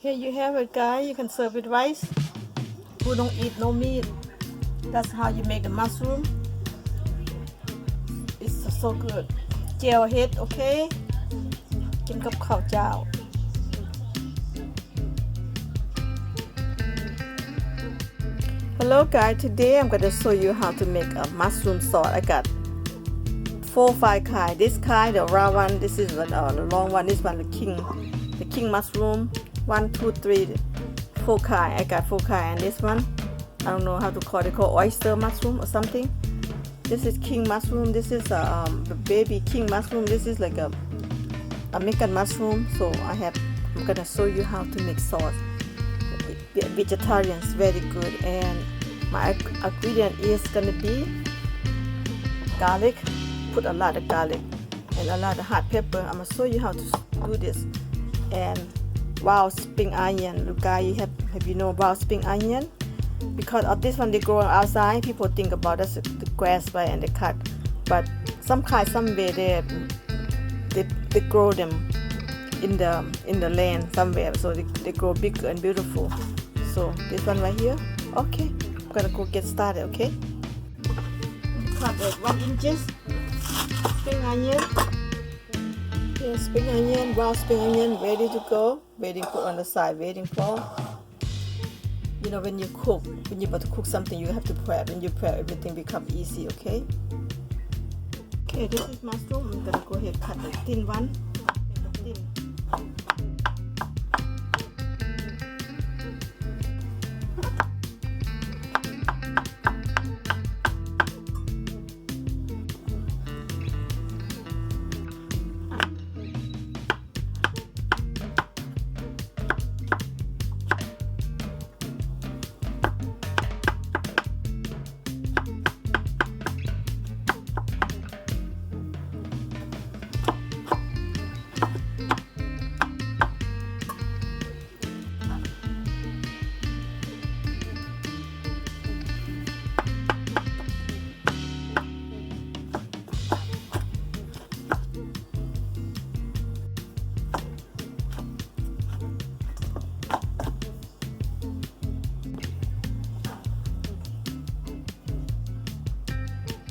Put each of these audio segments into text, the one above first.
Here you have it, guys. You can serve with rice. Who don't eat no meat, that's how you make the mushroom. It's so good. เจียวเฮ็ด okay? กินกับข้าวเจ้า Hello guys, today I'm going to show you how to make a mushroom sauce. I got 4-5 kind. This kind, the round one, this is the long one, this one the king mushroom. 1, 2, 3, 4 kind. I got 4 kind, and this one, I don't know how to call it, called oyster mushroom or something. This is king mushroom. This is the baby king mushroom. This is like a American mushroom. So I'm gonna show you how to make sauce. Vegetarians, very good. And my ingredient is gonna be garlic. Put a lot of garlic and a lot of hot pepper. I'm gonna show you how to do this. And wild spring onion. Look guys, have you know wild spring onion? Because of this one they grow outside, people think about that's the grass right and they cut. But some way they grow them in the land somewhere, so they grow big and beautiful. So this one right here. Okay, I'm gonna go get started. Okay. Cut it 1 inches. Spring onion. Yeah, spring onion, wild spring onion, ready to go. Waiting put on the side, waiting for. You know, when you're about to cook something, you have to prep. When you prep, everything becomes easy, okay? Okay, this is mushroom. I'm gonna go ahead and cut the thin one. Thin.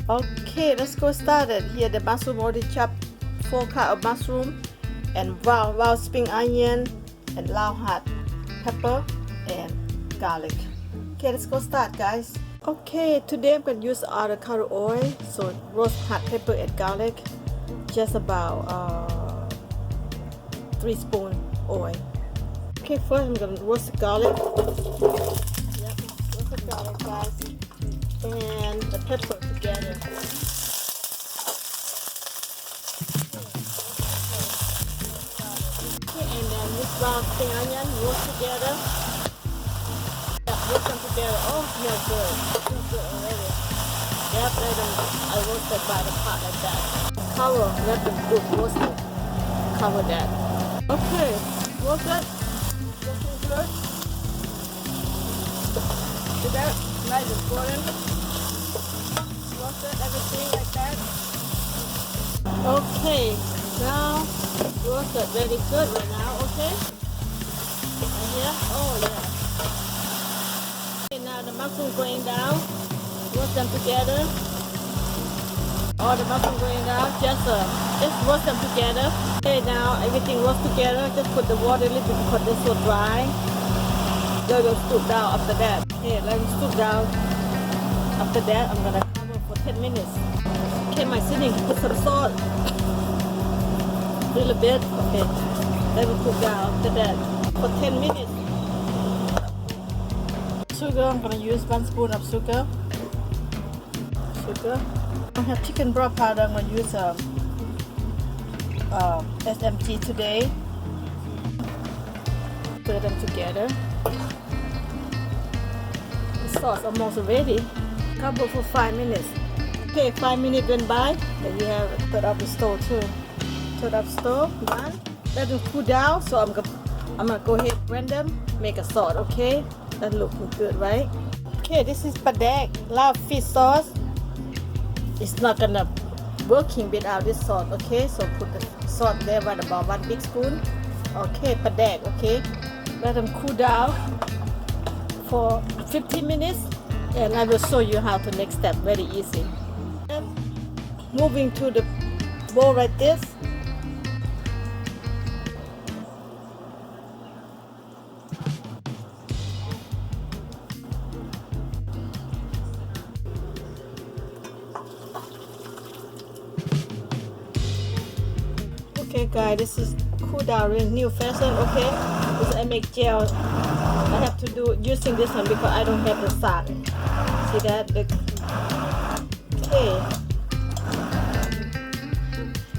Okay, let's go started. Here the mushroom already chopped 4 cups of mushroom and wild spring onion and loud hot pepper and garlic. Okay, let's go start guys. Okay, today I'm going to use avocado oil. So roast hot pepper and garlic. Just about 3 spoons oil. Okay, first I'm going to roast the garlic. Yep, roast the garlic guys. And the pepper together. Okay, and then this wild spring onion roast together. Yeah, roast them together. Oh, smells good. Smells good already. Yep, I roasted by the pot like that. Cover, let them cook roasted. Cover that. Okay, roasted. Looking good. See that? Nice and golden. Roasted everything like that. Okay, now roasted very good right now. Okay, right here. Oh yeah. Okay, now the mushroom going down. Roast them together. All the mushroom going down. Just roast them together. Okay, now everything roast together. Just put the water a little bit because they're so dry. They will stoop down after that. Okay, let them stoop down. After that, I'm gonna cover for 10 minutes. Okay, my seasoning, put some salt. A little bit. Okay, let it cook down after that for 10 minutes. Sugar, I'm gonna use 1 spoon of sugar. I have chicken broth powder. I'm gonna use SMG today. Stir them together. Sauce almost ready. Cover for 5 minutes. Okay, 5 minutes went by. Then you have turn off the stove too. Turn off the stove. Done. Let them cool down. So I'm gonna go ahead and blend them. Make a sauce. Okay, that looking good, right? Okay, this is padek lard fish sauce. It's not gonna working without this sauce. Okay, so put the sauce there, about 1 big spoon. Okay, padek. Okay, Let them cool down for 15 minutes and I will show you how to next step. Very easy. And moving to the bowl like this. Okay guys, this is cool down in new fashion, okay? This I make gel. I have to do using this one because I don't have the sack. See that? Okay.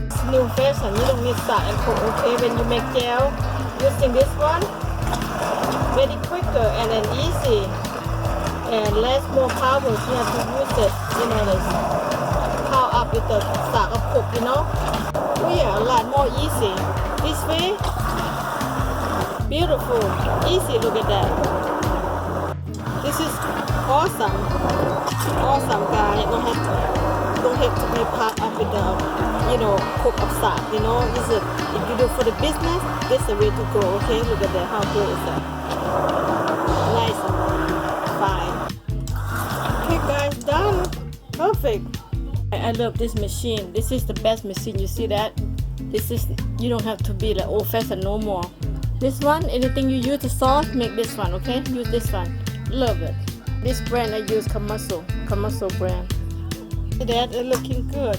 It's new fashion. You don't need sack and cook, okay? When you make gel using this one, very quicker and then easy and less more power. You have to use it, you know, this power up with the sack of cook, you know? Oh yeah, a lot more easy. This way, beautiful, easy. Look at that. This is awesome, awesome, guys. Don't have to be part of it, you know, cook of sack. You know, this is if you do for the business, this is the way to go. Okay, look at that. How good is that? Nice, fine. Okay, guys, done. Perfect. I love this machine. This is the best machine. You see that? This is, you don't have to be like old fashioned no more. This one, anything you use the sauce, make this one, okay? Use this one. Love it. This brand I use commercial brand. See that? It's looking good.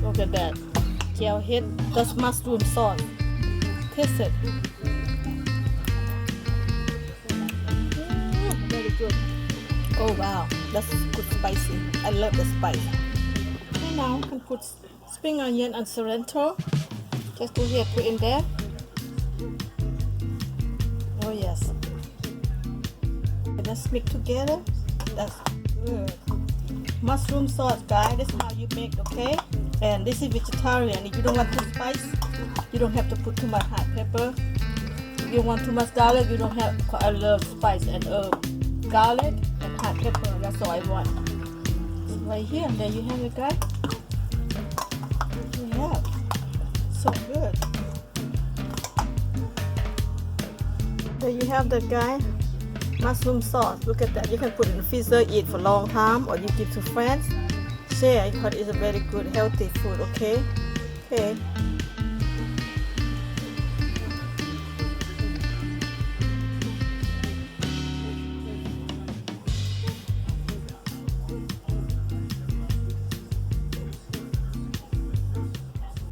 Look at that. Gel hit. That's mushroom sauce. Taste it. Very good. Oh wow, that's good spicy. I love the spice. Okay, now you can put spring onion and cilantro. Just go ahead, put in there. Oh yes. Okay, let's mix together. That's good. Mushroom sauce, guys. This is how you make, okay? And this is vegetarian. If you don't want too spice, you don't have to put too much hot pepper. If you want too much garlic, you don't have. I love spice and garlic and hot pepper. That's all I want. Right here. There you have it, guys. Yeah. So good. There you have that, guy. Mushroom sauce. Look at that. You can put it in the freezer, eat for a long time, or you give to friends. Share because it's a very good, healthy food. Okay. Okay.